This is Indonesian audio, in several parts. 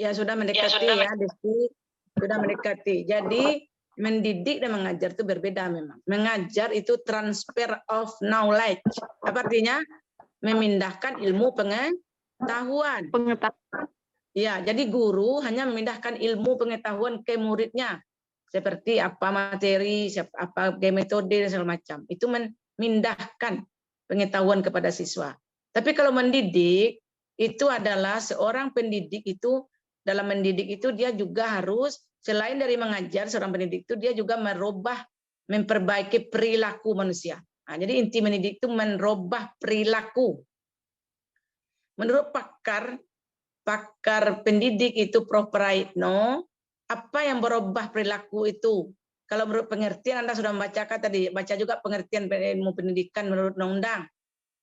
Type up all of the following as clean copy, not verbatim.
Ya sudah mendekati ya, Desi. Sudah mendekati. Jadi mendidik dan mengajar itu berbeda memang. Mengajar itu transfer of knowledge. Apa artinya? Memindahkan ilmu pengetahuan. Ya, jadi guru hanya memindahkan ilmu pengetahuan ke muridnya. Seperti apa materi, apa metode dan segala macam. Itu memindahkan pengetahuan kepada siswa. Tapi kalau mendidik itu adalah seorang pendidik itu dalam mendidik itu dia juga harus selain dari mengajar seorang pendidik itu dia juga merubah, memperbaiki perilaku manusia. Nah, jadi inti mendidik itu merubah perilaku. Menurut pakar pendidik itu Prof. Praitno, apa yang berubah perilaku itu? Kalau menurut pengertian Anda sudah membacakan tadi, baca juga pengertian ilmu pendidikan menurut undang-undang.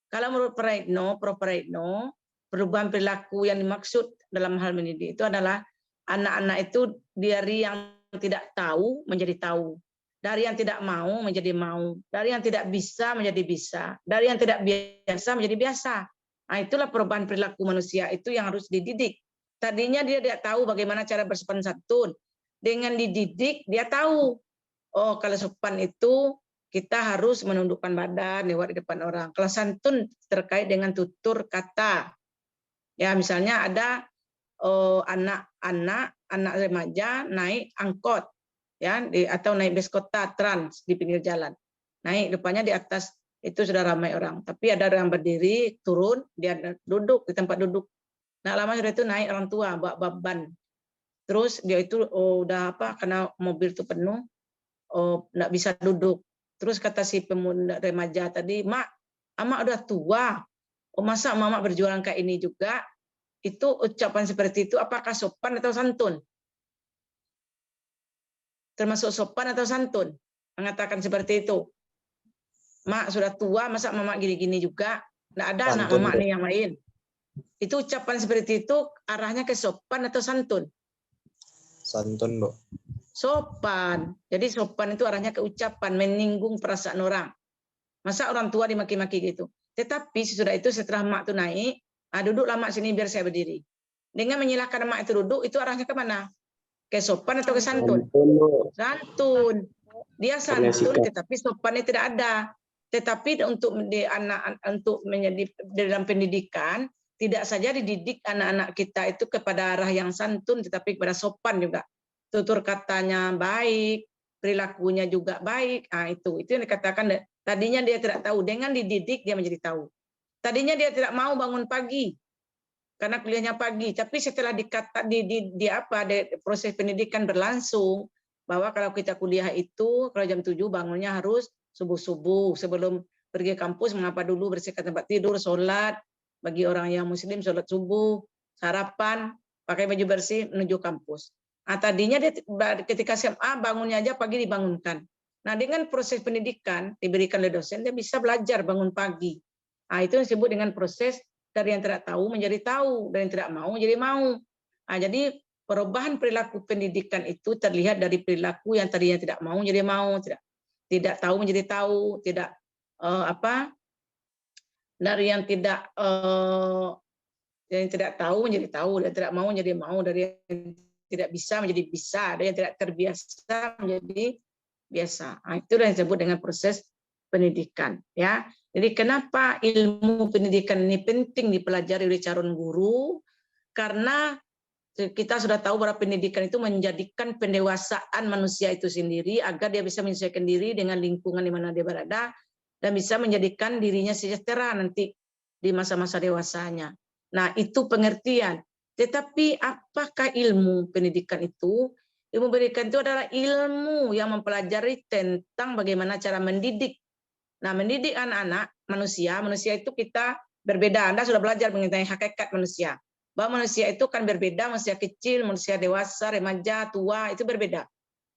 Kalau menurut Prof. Praitno, perubahan perilaku yang dimaksud dalam hal mendidik itu adalah anak-anak itu dari yang tidak tahu menjadi tahu, dari yang tidak mau menjadi mau, dari yang tidak bisa menjadi bisa, dari yang tidak biasa menjadi biasa. Nah, itulah perubahan perilaku manusia itu yang harus dididik. Tadinya dia tidak tahu bagaimana cara bersopan santun. Dengan dididik dia tahu. Oh, kalau sopan itu kita harus menundukkan badan lewat di depan orang. Kalau santun terkait dengan tutur kata. Ya, misalnya ada anak remaja naik angkot ya atau naik bus kota trans di pinggir jalan. Naik depannya di atas itu sudah ramai orang, tapi ada orang berdiri, turun, dia duduk di tempat duduk. Nah, lama sudah itu naik orang tua bawa beban. Terus dia itu udah apa karena mobil itu penuh, nggak bisa duduk. Terus kata si pemuda remaja tadi, "Mak, Amak udah tua. Oh, masa Mama berjualan kayak ini juga?" Itu ucapan seperti itu apakah sopan atau santun? Termasuk sopan atau santun? Mengatakan seperti itu. Mak sudah tua, masa Mama gini-gini juga? Nggak ada anak Mama nih yang lain. Itu ucapan seperti itu arahnya ke sopan atau santun? Santun, Bu. Sopan. Jadi sopan itu arahnya ke ucapan, menyinggung perasaan orang. Masa orang tua dimaki-maki gitu. Tetapi sesudah itu setelah mak itu naik, duduklah mak sini biar saya berdiri. Dengan menyilahkan mak itu duduk, itu arahnya ke mana? Ke sopan atau ke santun? Santun. Dia santun, tetapi sopannya tidak ada. Tetapi untuk menjadi dalam pendidikan, tidak saja dididik anak-anak kita itu kepada arah yang santun, tetapi kepada sopan juga. Tutur katanya baik, perilakunya juga baik. Nah, itu yang dikatakan. Tadinya dia tidak tahu, dengan dididik dia menjadi tahu. Tadinya dia tidak mau bangun pagi karena kuliahnya pagi, tapi setelah proses pendidikan berlangsung bahwa kalau kita kuliah itu kalau jam 7 bangunnya harus subuh-subuh sebelum pergi kampus, mengapa dulu bersihkan tempat tidur, sholat, bagi orang yang muslim sholat subuh, sarapan, pakai baju bersih menuju kampus. Nah, tadinya dia ketika SMA bangunnya aja pagi dibangunkan. Nah, dengan proses pendidikan diberikan oleh dosen, dia bisa belajar bangun pagi. Nah, itu yang disebut dengan proses dari yang tidak tahu menjadi tahu, dari yang tidak mau menjadi mau. Nah, jadi perubahan perilaku pendidikan itu terlihat dari perilaku yang tadinya tidak mau menjadi mau, tidak tahu menjadi tahu, tidak dari yang tidak tahu menjadi tahu, dan tidak mau menjadi mau, dari yang tidak bisa menjadi bisa, dari yang tidak terbiasa menjadi biasa. Nah, itu yang disebut dengan proses pendidikan, ya. Jadi kenapa ilmu pendidikan ini penting dipelajari oleh calon guru? Karena kita sudah tahu bahwa pendidikan itu menjadikan pendewasaan manusia itu sendiri agar dia bisa menyesuaikan diri dengan lingkungan di mana dia berada dan bisa menjadikan dirinya sejahtera nanti di masa-masa dewasanya. Nah, itu pengertian. Tetapi apakah ilmu pendidikan itu? Ilmu pendidikan itu adalah ilmu yang mempelajari tentang bagaimana cara mendidik. Nah, mendidik anak-anak manusia itu kita berbeda. Anda sudah belajar mengenai hakikat manusia. Bahwa manusia itu kan berbeda, manusia kecil, manusia dewasa, remaja, tua, itu berbeda.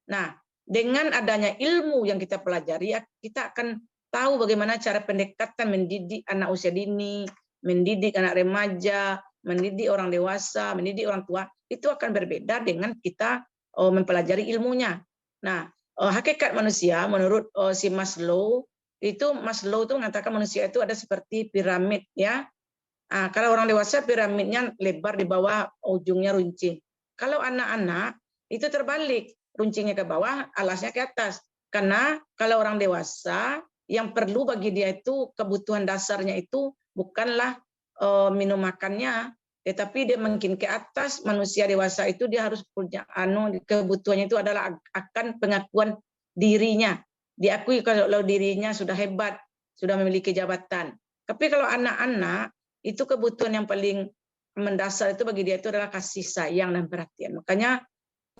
Nah, dengan adanya ilmu yang kita pelajari, kita akan tahu bagaimana cara pendekatan mendidik anak usia dini, mendidik anak remaja, mendidik orang dewasa, mendidik orang tua, itu akan berbeda dengan kita mempelajari ilmunya. Nah, hakikat manusia menurut si Maslow itu mengatakan manusia itu ada seperti piramid, ya. Kalau orang dewasa piramidnya lebar di bawah ujungnya runcing. Kalau anak-anak itu terbalik, runcingnya ke bawah, alasnya ke atas. Karena kalau orang dewasa yang perlu bagi dia itu kebutuhan dasarnya itu bukanlah minum makannya, tetapi dia makin ke atas manusia dewasa itu dia harus punya kebutuhannya itu adalah akan pengakuan dirinya. Diakui kalau dirinya sudah hebat, sudah memiliki jabatan. Tapi kalau anak-anak itu kebutuhan yang paling mendasar itu bagi dia itu adalah kasih sayang dan perhatian. Makanya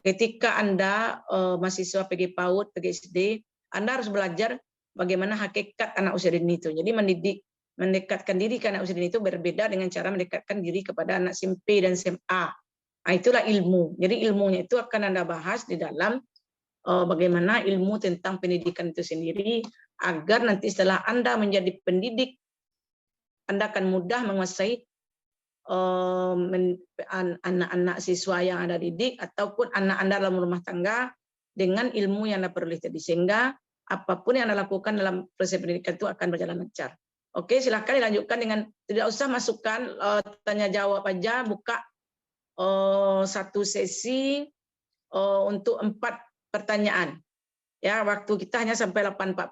ketika Anda mahasiswa PG PAUD, PG SD, Anda harus belajar bagaimana hakikat anak usia dini itu. Jadi mendekatkan diri ke anak usia dini itu berbeda dengan cara mendekatkan diri kepada anak SMP dan SMA. Nah, itulah ilmu. Jadi ilmunya itu akan Anda bahas di dalam bagaimana ilmu tentang pendidikan itu sendiri, agar nanti setelah Anda menjadi pendidik, Anda akan mudah menguasai anak-anak siswa yang Anda didik ataupun anak Anda dalam rumah tangga dengan ilmu yang Anda peroleh tadi, sehingga apapun yang Anda lakukan dalam proses pendidikan itu akan berjalan lancar. Oke, silakan dilanjutkan dengan tidak usah masukkan tanya jawab aja, buka satu sesi untuk 4 pertanyaan. Ya, waktu kita hanya sampai 8.40.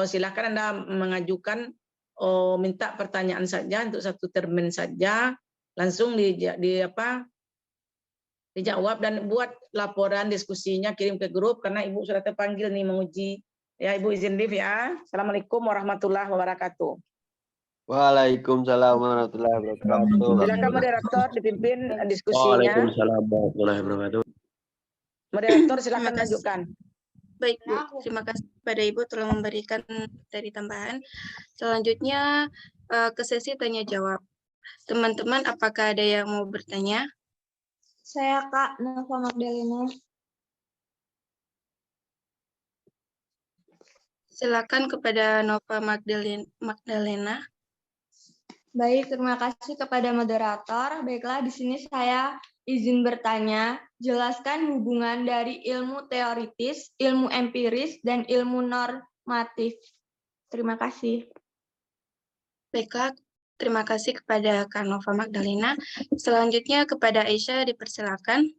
Silakan Anda mengajukan minta pertanyaan saja untuk satu termin saja, langsung dijawab dan buat laporan diskusinya, kirim ke grup karena Ibu sudah terpanggil nih menguji. Ya, Ibu izin live ya. Assalamualaikum warahmatullahi wabarakatuh. Waalaikumsalam warahmatullahi wabarakatuh. Silakan moderator dipimpin diskusinya. Waalaikumsalam warahmatullahi wabarakatuh. Moderator silakan lanjutkan. Baik, Bu. Terima kasih kepada Ibu telah memberikan materi tambahan. Selanjutnya ke sesi tanya jawab. Teman-teman, apakah ada yang mau bertanya? Saya Kak Nova Magdalena. Silakan kepada Nova Magdalena. Baik, terima kasih kepada moderator. Baiklah, di sini saya izin bertanya. Jelaskan hubungan dari ilmu teoritis, ilmu empiris, dan ilmu normatif. Terima kasih. Baiklah, terima kasih kepada Kak Nova Magdalena. Selanjutnya kepada Aisyah dipersilakan.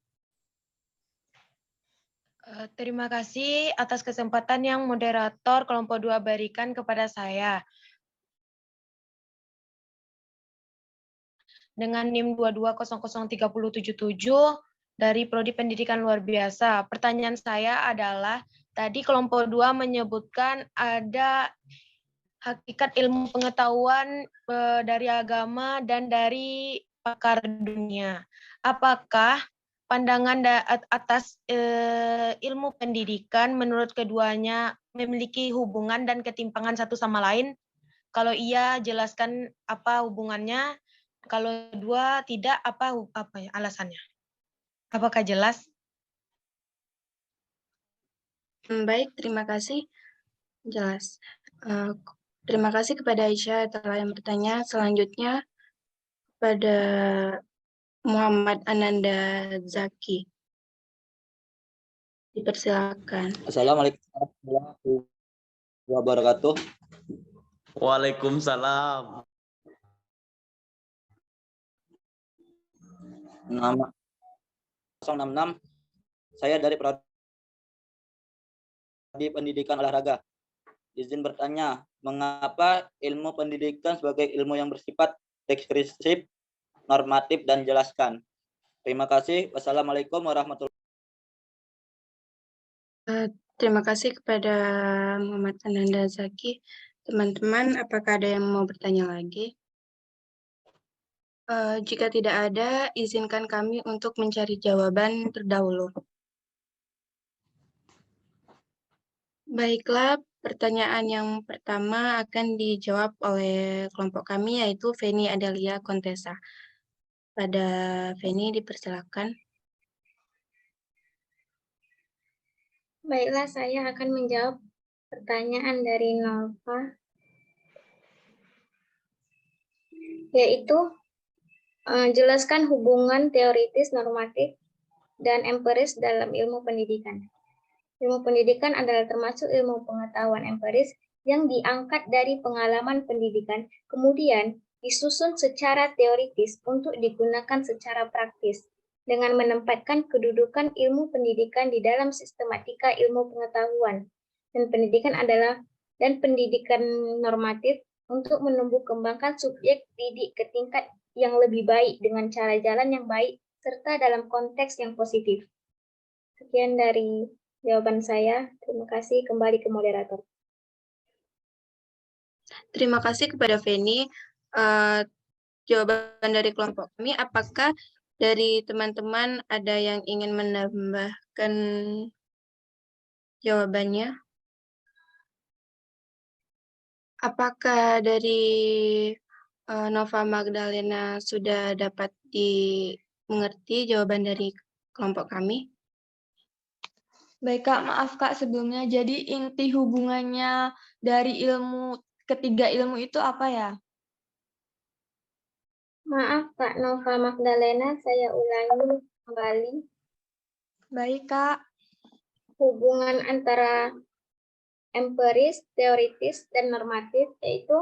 Terima kasih atas kesempatan yang moderator kelompok 2 berikan kepada saya. Dengan NIM 22003077 dari Prodi Pendidikan Luar Biasa. Pertanyaan saya adalah, tadi kelompok 2 menyebutkan ada hakikat ilmu pengetahuan dari agama dan dari pakar dunia. Apakah pandangan atas ilmu pendidikan menurut keduanya memiliki hubungan dan ketimpangan satu sama lain? Kalau iya, jelaskan apa hubungannya. Kalau 2 tidak, apa ya alasannya? Apakah jelas? Baik, terima kasih. Jelas. Terima kasih kepada Aisyah telah yang bertanya. Selanjutnya pada Muhammad Ananda Zaki. Dipersilakan. Assalamualaikum warahmatullahi wabarakatuh. Waalaikumsalam. Nama 066. Saya dari Prodi Pendidikan Olahraga. Izin bertanya, mengapa ilmu pendidikan sebagai ilmu yang bersifat deskriptif, normatif, dan jelaskan? Terima kasih. Wassalamualaikum warahmatullahi wabarakatuh. Terima kasih kepada Muhammad Ananda Zaki. Teman-teman, apakah ada yang mau bertanya lagi? Jika tidak ada, izinkan kami untuk mencari jawaban terdahulu. Baiklah, pertanyaan yang pertama akan dijawab oleh kelompok kami, yaitu Feni Adelia Kontesa. Pada Feni, dipersilakan. Baiklah, saya akan menjawab pertanyaan dari Nova, yaitu jelaskan hubungan teoritis, normatif, dan empiris dalam ilmu pendidikan. Ilmu pendidikan adalah termasuk ilmu pengetahuan empiris yang diangkat dari pengalaman pendidikan, kemudian disusun secara teoritis untuk digunakan secara praktis. dengan menempatkan kedudukan ilmu pendidikan di dalam sistematika ilmu pengetahuan. Dan pendidikan normatif untuk menumbuh kembangkan subjek didik ke tingkat yang lebih baik dengan cara jalan yang baik serta dalam konteks yang positif. Sekian dari jawaban saya. Terima kasih. Kembali ke moderator. Terima kasih kepada Feni. Jawaban dari kelompok kami, apakah dari teman-teman ada yang ingin menambahkan jawabannya? Apakah dari Nova Magdalena sudah dapat dimengerti jawaban dari kelompok kami? Baik Kak, maaf Kak sebelumnya. Jadi inti hubungannya dari ketiga ilmu itu apa ya? Maaf Kak Nova Magdalena, saya ulangi kembali. Baik Kak. Hubungan antara empiris, teoritis, dan normatif, yaitu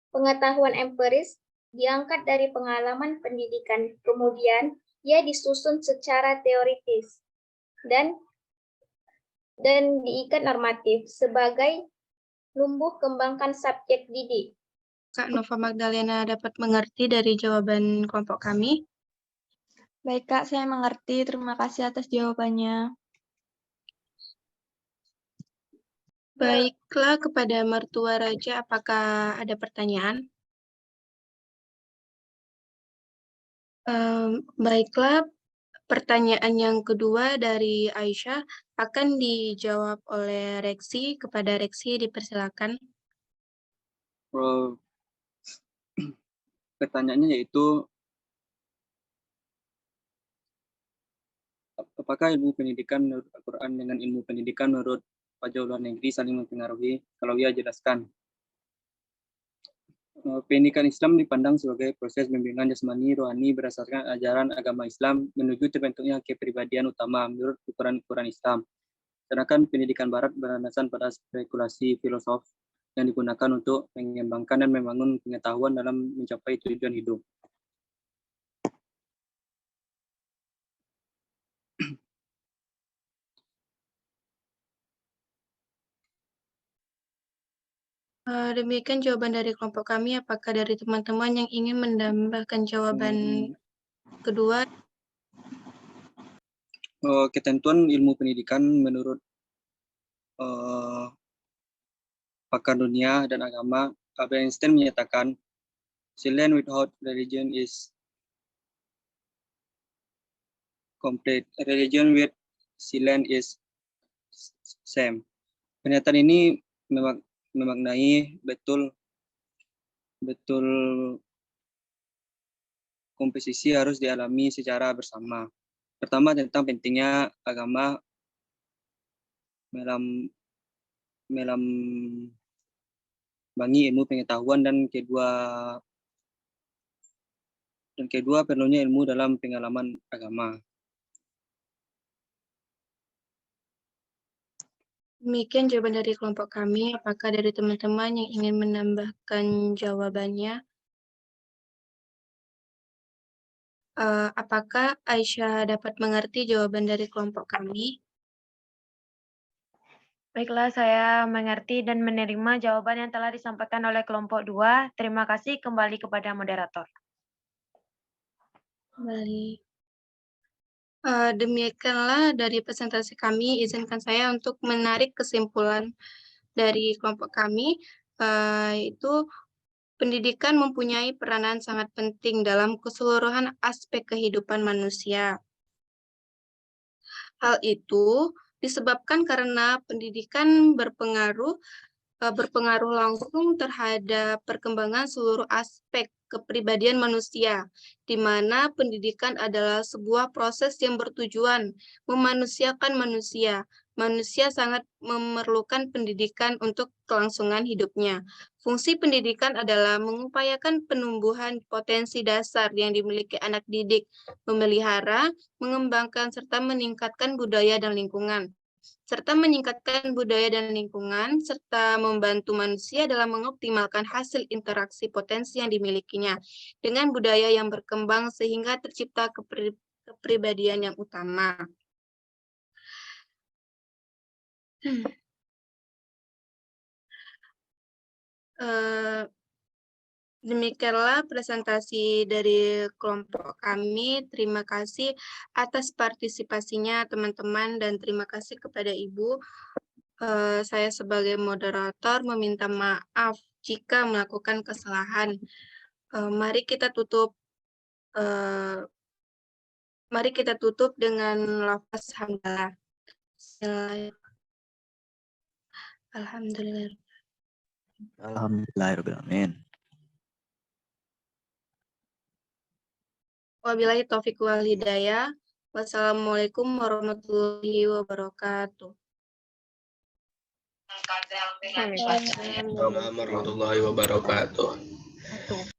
pengetahuan empiris diangkat dari pengalaman pendidikan, kemudian ia disusun secara teoritis dan diikat normatif sebagai numbuh kembangkan subjek didik. Kak Nova Magdalena dapat mengerti dari jawaban kelompok kami? Baik Kak, saya mengerti. Terima kasih atas jawabannya. Baiklah, kepada mertua raja, apakah ada pertanyaan? Baiklah, pertanyaan yang kedua dari Aisyah akan dijawab oleh Reksi. Kepada Reksi dipersilakan. Pertanyaannya yaitu, apakah ilmu pendidikan menurut Al-Quran dengan ilmu pendidikan menurut pajak luar negeri saling mempengaruhi? Kalau ya, jelaskan. Pendidikan Islam dipandang sebagai proses bimbingan jasmani rohani berdasarkan ajaran agama Islam menuju terbentuknya kepribadian utama menurut ukuran-ukuran Islam. Sedangkan pendidikan Barat berlandaskan pada spekulasi filosof yang digunakan untuk mengembangkan dan membangun pengetahuan dalam mencapai tujuan hidup. Demikian jawaban dari kelompok kami. Apakah dari teman-teman yang ingin menambahkan jawaban kedua? Ketentuan ilmu pendidikan menurut pakar dunia dan agama, Albert Einstein menyatakan, "Science without religion is complete. Religion with science is same." Pernyataan ini memaknai betul komposisi harus dialami secara bersama. Pertama, tentang pentingnya agama melambangi ilmu pengetahuan, dan kedua perlunya ilmu dalam pengalaman agama. Demikian jawaban dari kelompok kami. Apakah dari teman-teman yang ingin menambahkan jawabannya? Apakah Aisyah dapat mengerti jawaban dari kelompok kami? Baiklah, saya mengerti dan menerima jawaban yang telah disampaikan oleh kelompok 2. Terima kasih, kembali kepada moderator. Kembali. Demikianlah dari presentasi kami. Izinkan saya untuk menarik kesimpulan dari kelompok kami, yaitu pendidikan mempunyai peranan sangat penting dalam keseluruhan aspek kehidupan manusia. Hal itu disebabkan karena pendidikan berpengaruh langsung terhadap perkembangan seluruh aspek kepribadian manusia, di mana pendidikan adalah sebuah proses yang bertujuan memanusiakan manusia. Manusia sangat memerlukan pendidikan untuk kelangsungan hidupnya. Fungsi pendidikan adalah mengupayakan penumbuhan potensi dasar yang dimiliki anak didik, memelihara, mengembangkan, serta meningkatkan budaya dan lingkungan, serta meningkatkan budaya dan lingkungan, serta membantu manusia dalam mengoptimalkan hasil interaksi potensi yang dimilikinya dengan budaya yang berkembang sehingga tercipta kepribadian yang utama. Demikianlah presentasi dari kelompok kami. Terima kasih atas partisipasinya teman-teman dan terima kasih kepada Ibu. Saya sebagai moderator meminta maaf jika melakukan kesalahan. Mari kita tutup dengan lafaz hamdalah. Alhamdulillah. Alhamdulillahirrahmanirrahim. Wabillahi taufiq wal hidayah. Wassalamualaikum warahmatullahi wabarakatuh. Waalaikumsalam. Warahmatullahi wabarakatuh.